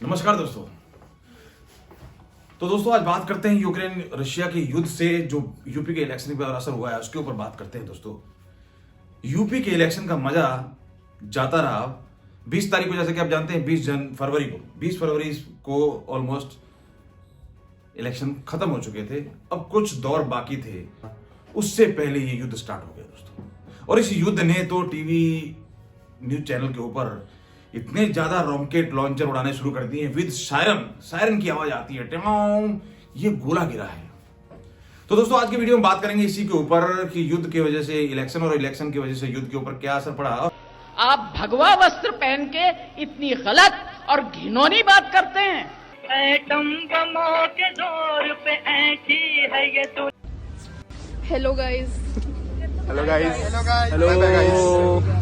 नमस्कार दोस्तों। तो दोस्तों आज बात करते हैं यूक्रेन रशिया के युद्ध से जो यूपी के इलेक्शन पर असर हुआ है उसके ऊपर बात करते हैं। दोस्तों यूपी के इलेक्शन का मजा जाता रहा। 20 तारीख को, जैसे कि आप जानते हैं, 20 फरवरी को ऑलमोस्ट इलेक्शन खत्म हो चुके थे। अब कुछ दौर बाकी थे, उससे पहले ये युद्ध स्टार्ट हो गया दोस्तों। और इस युद्ध ने तो टीवी न्यूज चैनल के ऊपर इतने ज्यादा रॉकेट लॉन्चर उड़ाने शुरू कर दिए विद सायरन की आवाज आती है, टेम, ये गोला गिरा है। तो दोस्तों आज की वीडियो में बात करेंगे इसी के ऊपर कि युद्ध की वजह से इलेक्शन और इलेक्शन की वजह से युद्ध के ऊपर क्या असर पड़ा। आप भगवा वस्त्र पहन के इतनी गलत और घिनौनी बात करते हैं। एटम बमों के दौर पे ऐसी है ये तो। Hello guys. Hello guys. Hello.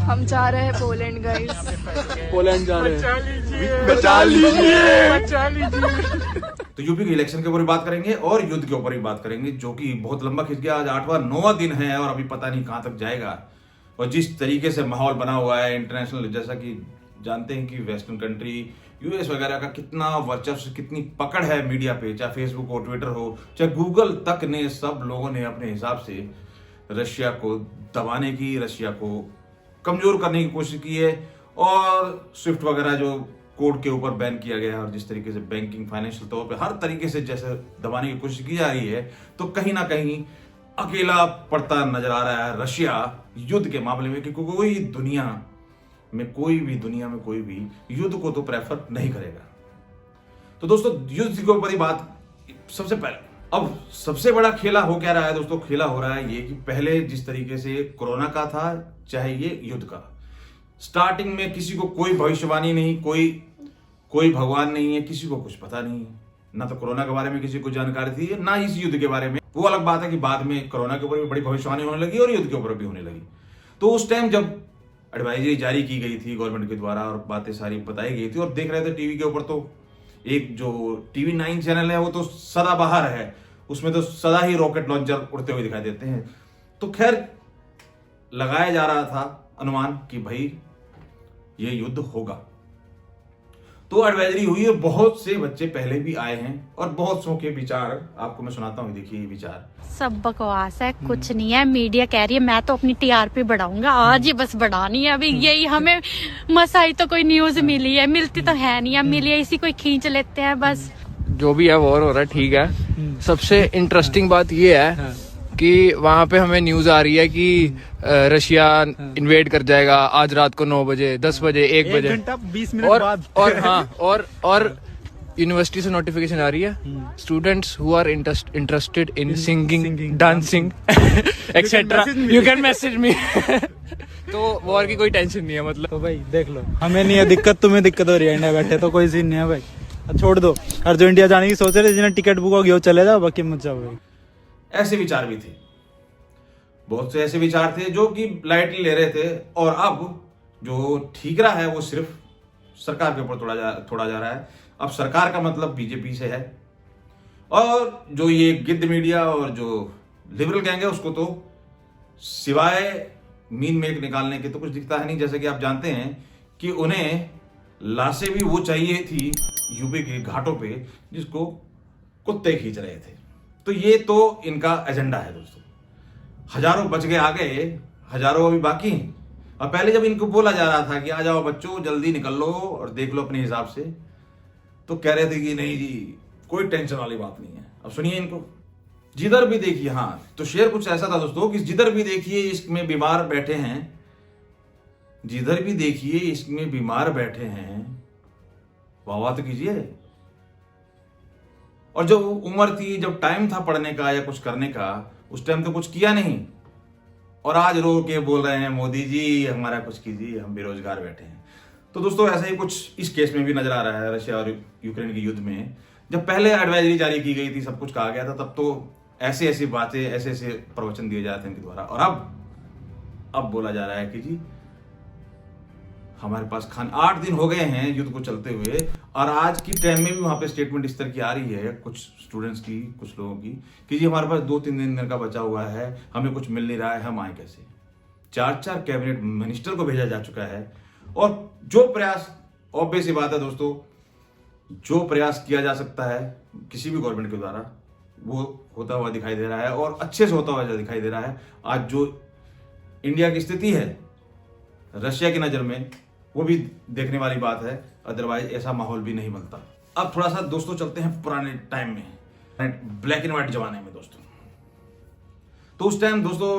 हम जा रहे हैं पोलैंड गाइस। पोलैंड जा रहे हैं। बचा लीजिए। तो यूपी के इलेक्शन के ऊपर भी बात करेंगे और युद्ध के ऊपर भी बात करेंगे, जो कि बहुत लंबा खिंच गया। आज 8वां दिन है और अभी पता नहीं कहां तक जाएगा। और जिस तरीके से माहौल बना हुआ है इंटरनेशनल, जैसा कि जानते हैं कि वेस्टर्न कंट्री यूएस वगैरह का कितना वर्चस्व, कितनी पकड़ है मीडिया पे, चाहे फेसबुक हो, ट्विटर हो, चाहे गूगल तक ने, सब लोगों ने अपने हिसाब से रशिया को दबाने की, रशिया को कमजोर करने की कोशिश की है। और स्विफ्ट वगैरह जो कोड के ऊपर बैन किया गया है और जिस तरीके से बैंकिंग फाइनेंशियल तौर पे हर तरीके से जैसे दबाने की कोशिश की जा रही है, तो कहीं ना कहीं अकेला पड़ता नजर आ रहा है रशिया युद्ध के मामले में। क्योंकि कोई भी दुनिया में कोई भी युद्ध को तो प्रेफर नहीं करेगा। तो दोस्तों युद्ध के ऊपर ही बात सबसे पहले। अब सबसे बड़ा खेला हो क्या रहा है दोस्तों? खेला हो रहा है ये कि पहले जिस तरीके से कोरोना का था, चाहे ये युद्ध का, स्टार्टिंग में किसी को कोई भविष्यवाणी नहीं, कोई भगवान नहीं है, किसी को कुछ पता नहीं है। ना तो कोरोना के बारे में किसी को जानकारी थी, ना इस युद्ध के बारे में। वो अलग बात है कि बाद में कोरोना के ऊपर भी बड़ी भविष्यवाणी होने लगी और युद्ध के ऊपर भी होने लगी। तो उस टाइम जब एडवाइजरी जारी की गई थी गवर्नमेंट के द्वारा और बातें सारी बताई गई थी और देख रहे थे टीवी के ऊपर, तो एक जो टीवी 9 चैनल है वो तो सदाबहार है, उसमें तो सदा ही रॉकेट लॉन्चर उड़ते हुए दिखाई देते हैं। तो खैर लगाया जा रहा था अनुमान कि भाई ये युद्ध होगा। तो एडवाइजरी हुई है, बहुत से बच्चे पहले भी आए हैं और बहुत सौ के विचार आपको मैं सुनाता हूँ। देखिए ये विचार सब बकवास है, कुछ नहीं है। मीडिया कह रही है मैं तो अपनी टीआरपी बढ़ाऊंगा, आज ही बस बढ़ानी है। अभी यही हमें मसाई तो कोई न्यूज मिली है, मिलती तो है नहीं, अब मिली है इसी कोई खींच लेते हैं बस। जो भी है वॉर हो रहा है, ठीक है। सबसे इंटरेस्टिंग बात ये है कि वहाँ पे हमें न्यूज आ रही है कि रशिया इन्वेड कर जाएगा आज रात को 9 बजे, 10 बजे, 1 बजे, 20 मिनट बाद। और यूनिवर्सिटी से नोटिफिकेशन आ रही है, students who are interested in singing, dancing etcetera, you can message me. तो वॉर की कोई टेंशन नहीं है, मतलब। तो भाई देख लो, हमें नहीं है दिक्कत, तुम्हें दिक्कत हो रही है इंडिया बैठे, तो कोई सीन नहीं है भाई। छोड़ दो, और जो इंडिया जाने की सोच रहे जिन्हें टिकट बुक हो गया वो चले जाओ, बाकी मत जाओ भाई। ऐसे विचार भी थे, बहुत से ऐसे विचार थे जो कि लाइटली ले रहे थे। और अब जो ठीकरा है वो सिर्फ सरकार के ऊपर थोड़ा जा रहा है। अब सरकार का मतलब बीजेपी से है और जो ये गिद्ध मीडिया और जो लिबरल गैंग है उसको तो सिवाय मीन मेक निकालने के तो कुछ दिखता है नहीं। जैसे कि आप जानते हैं कि उन्हें लाशें भी वो चाहिए थी यूपी के घाटों पे जिसको कुत्ते खींच रहे थे। तो ये तो इनका एजेंडा है दोस्तों। हजारों बच गए, आ गए, हजारों अभी बाकी हैं। और पहले जब इनको बोला जा रहा था कि आ जाओ बच्चों, जल्दी निकल लो और देख लो अपने हिसाब से, तो कह रहे थे कि नहीं जी कोई टेंशन वाली बात नहीं है। अब सुनिए इनको, जिधर भी देखिए। हाँ, तो शेर कुछ ऐसा था दोस्तों कि जिधर भी देखिए इश्क में बीमार बैठे हैं, जिधर भी देखिए इश्क में बीमार बैठे हैं, वाह तो कीजिए। और जब उम्र थी, जब टाइम था पढ़ने का या कुछ करने का, उस टाइम तो कुछ किया नहीं। और आज रो के बोल रहे हैं मोदी जी हमारा कुछ कीजिए, हम बेरोजगार बैठे हैं। तो दोस्तों ऐसा ही कुछ इस केस में भी नजर आ रहा है रशिया और यूक्रेन के युद्ध में। जब पहले एडवाइजरी जारी की गई थी, सब कुछ कहा गया था, तब तो ऐसी ऐसी बातें, ऐसे ऐसे प्रवचन दिए जाते हैं इनके द्वारा। और अब बोला जा रहा है कि जी हमारे पास 8 दिन हो गए हैं युद्ध को चलते हुए, और आज की टाइम में भी वहां पे स्टेटमेंट इस तरह की आ रही है कुछ स्टूडेंट्स की, कुछ लोगों की, कि जी हमारे पास 2-3 दिन का बचा हुआ है, हमें कुछ मिल नहीं रहा है, हम आए कैसे। 4 कैबिनेट मिनिस्टर को भेजा जा चुका है। और जो प्रयास, ऑब्वियस सी बात है दोस्तों, जो प्रयास किया जा सकता है किसी भी गवर्नमेंट के द्वारा वो होता हुआ दिखाई दे रहा है और अच्छे से होता हुआ दिखाई दे रहा है। आज जो इंडिया की स्थिति है रशिया की नज़र में वो भी देखने वाली बात है, अदरवाइज ऐसा माहौल भी नहीं बनता। अब थोड़ा सा दोस्तों चलते हैं पुराने टाइम में, ब्लैक एंड व्हाइट जमाने में दोस्तों। तो उस टाइम दोस्तों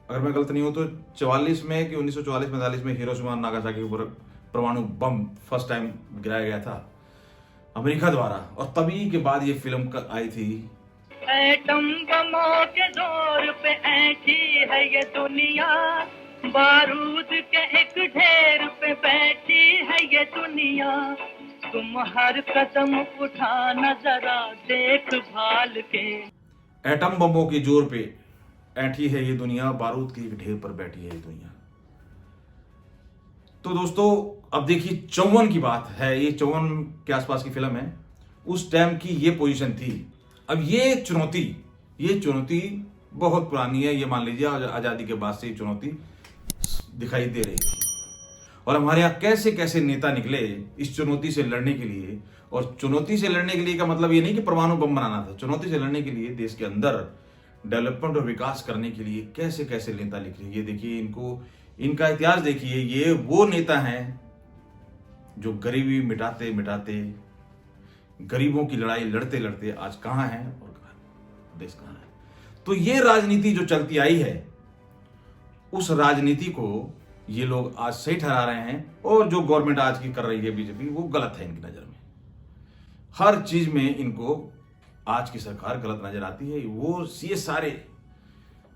अगर मैं गलत नहीं हूं तो 44 में कि 1944-45 में हिरोशिमा और नागासाकी के ऊपर परमाणु बम फर्स्ट टाइम गिराया गया था अमेरिका द्वारा, और तभी के बाद ये फिल्म आई थी। एटम बमों के जोर पे ऐठी है ये दुनिया, बारूद के एक ढेर पे बैठी है ये दुनिया, तुम हर कदम उठाना जरा देख भाल के। एटम बमों के जोर पे ऐठी है ये दुनिया, बारूद की एक ढेर पर बैठी है ये दुनिया। तो दोस्तों अब देखिए 54 की बात है, ये 54 के आसपास की फिल्म है, उस टाइम की ये पोजीशन थी। अब ये चुनौती बहुत पुरानी है, ये मान लीजिए आजादी के बाद से ये चुनौती दिखाई दे रही थी। और हमारे यहाँ कैसे कैसे नेता निकले इस चुनौती से लड़ने के लिए। और चुनौती से लड़ने के लिए का मतलब ये नहीं कि परमाणु बम बनाना था, चुनौती से लड़ने के लिए देश के अंदर डेवलपमेंट और विकास करने के लिए कैसे कैसे नेता निकले। ये देखिए, इनका इतिहास देखिए, ये वो नेता हैं जो गरीबी मिटाते मिटाते, गरीबों की लड़ाई लड़ते लड़ते आज कहां हैं और देश कहां है। तो ये राजनीति जो चलती आई है, उस राजनीति को ये लोग आज सही ठहरा रहे हैं, और जो गवर्नमेंट आज की कर रही है बीजेपी, वो गलत है इनकी नजर में। हर चीज में इनको आज की सरकार गलत नजर आती है। वो ये सारे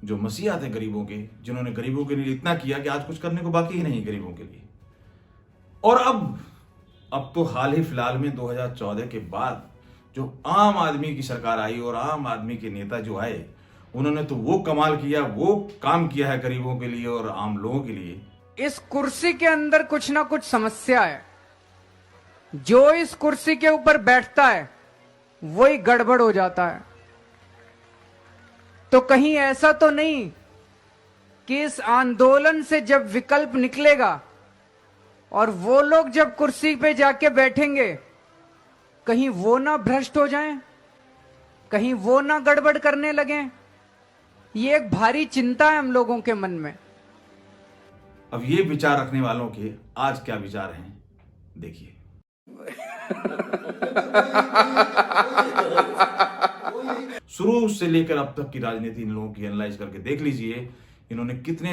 जो मसीहा थे गरीबों के, जिन्होंने गरीबों के लिए इतना किया कि आज कुछ करने को बाकी ही नहीं गरीबों के लिए। और अब तो हाल ही फिलहाल में 2014 के बाद जो आम आदमी की सरकार आई और आम आदमी के नेता जो आए, उन्होंने तो वो कमाल किया, वो काम किया है गरीबों के लिए और आम लोगों के लिए। इस कुर्सी के अंदर कुछ ना कुछ समस्या है। जो इस कुर्सी के ऊपर बैठता है वही गड़बड़ हो जाता है। तो कहीं ऐसा तो नहीं कि इस आंदोलन से जब विकल्प निकलेगा और वो लोग जब कुर्सी पे जाके बैठेंगे, कहीं वो ना भ्रष्ट हो जाएं, कहीं वो ना गड़बड़ करने लगें। ये एक भारी चिंता है हम लोगों के मन में। अब ये विचार रखने वालों के आज क्या विचार हैं, देखिए। शुरू से लेकर अब तक की राजनीति इन लोगों की एनालाइज करके देख लीजिए, इन्होंने कितना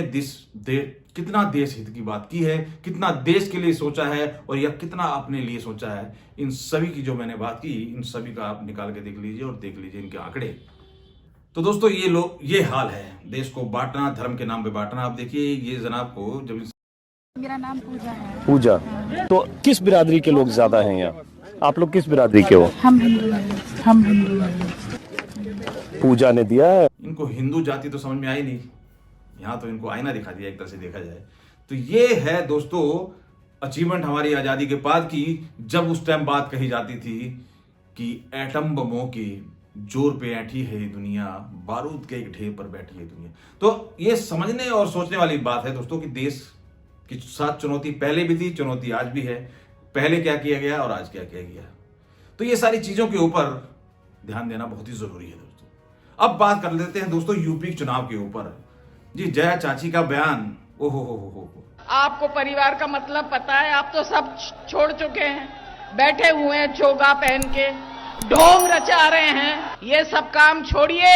देश हित की बात की है, कितना देश के लिए सोचा है, और या कितना अपने लिए सोचा है। इन सभी की जो मैंने बात की, इन सभी का आप निकाल के देख लीजिए और देख लीजिए इनके आंकड़े। तो दोस्तों ये हाल है, देश को बांटना, धर्म के नाम पे बांटना। आप देखिए ये जनाब को जब। मेरा नाम पूजा है। पूजा, तो किस बिरादरी के लोग ज्यादा हैं यहाँ? आप लोग किस बिरादरी के हो? हम हिंदू हैं। पूजा ने दिया है। इनको हिंदू जाति तो समझ में आई नहीं, यहाँ तो इनको आईना दिखा दिया एक तरह से देखा जाए तो। ये है दोस्तों अचीवमेंट हमारी आजादी के बाद की, जब उस टाइम बात कही जाती थी कि एटम बमों के जोर पे ऐठी है ये दुनिया, बारूद के एक ढेर पर बैठी है दुनिया। तो ये समझने और सोचने वाली बात है दोस्तों कि देश की साथ चुनौती पहले भी थी, चुनौती आज भी है। पहले क्या किया गया और आज क्या किया गया, तो ये सारी चीजों के ऊपर ध्यान देना बहुत ही जरूरी है दोस्तों। अब बात कर लेते हैं दोस्तों यूपी चुनाव के ऊपर। जी जया चाची का बयान, ओहो। आपको परिवार का मतलब पता है, आप तो सब छोड़ चुके हैं, बैठे हुए हैं चोगा पहन के, ढोंग रचा रहे हैं। ये सब काम छोड़िए,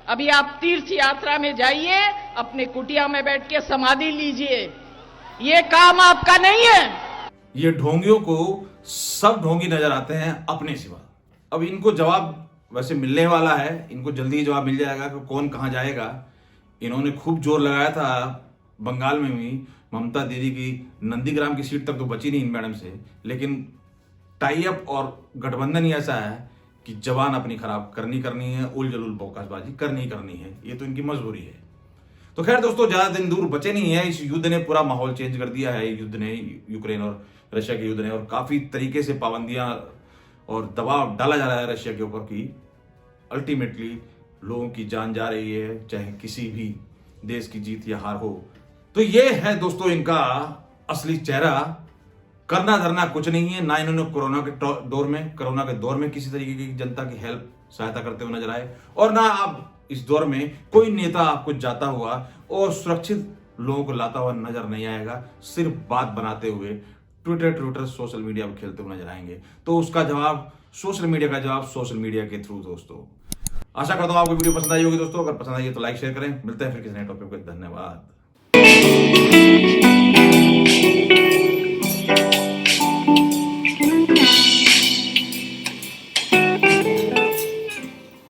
अभी आप तीर्थ यात्रा में जाइए, अपने कुटिया में बैठ के समाधि लीजिए। ये काम आपका नहीं है। ये ढोंगियों को सब ढोंगी नजर आते हैं अपने सिवा। अब इनको जवाब वैसे मिलने वाला है, इनको जल्दी ही जवाब मिल जाएगा कि कौन कहां जाएगा। इन्होंने खूब जोर लगाया था बंगाल में भी, ममता दीदी की नंदीग्राम की सीट तक तो बची नहीं इन मैडम से, लेकिन टाई अप और गठबंधन ही ऐसा है कि जवान अपनी खराब करनी है, उल जलूल बौकासबाजी करनी है, ये तो इनकी मजबूरी है। तो खैर दोस्तों ज्यादा दिन दूर बचे नहीं है, इस युद्ध ने पूरा माहौल चेंज कर दिया है। युद्ध ने, यूक्रेन और रशिया के युद्ध ने, और काफी तरीके से पाबंदियां और दबाव डाला जा रहा है रशिया के ऊपर की अल्टीमेटली लोगों की जान जा रही है, चाहे किसी भी देश की जीत या हार हो। तो ये है दोस्तों इनका असली चेहरा, करना धरना कुछ नहीं है। ना इन्होंने कोरोना के दौर में किसी तरीके की जनता की हेल्प सहायता करते हुए नजर आए, और ना आप इस दौर में कोई नेता आपको जाता हुआ और सुरक्षित लोगों को लाता हुआ नजर नहीं आएगा। सिर्फ बात बनाते हुए ट्विटर सोशल मीडिया पर खेलते हुए नजर आएंगे। तो उसका जवाब सोशल मीडिया का जवाब सोशल मीडिया के थ्रू दोस्तों। आशा करता हूं आपको वीडियो पसंद आई होगी दोस्तों। अगर पसंद आई है तो लाइक शेयर करें। मिलते हैं फिर किसी नए टॉपिक पे। धन्यवाद।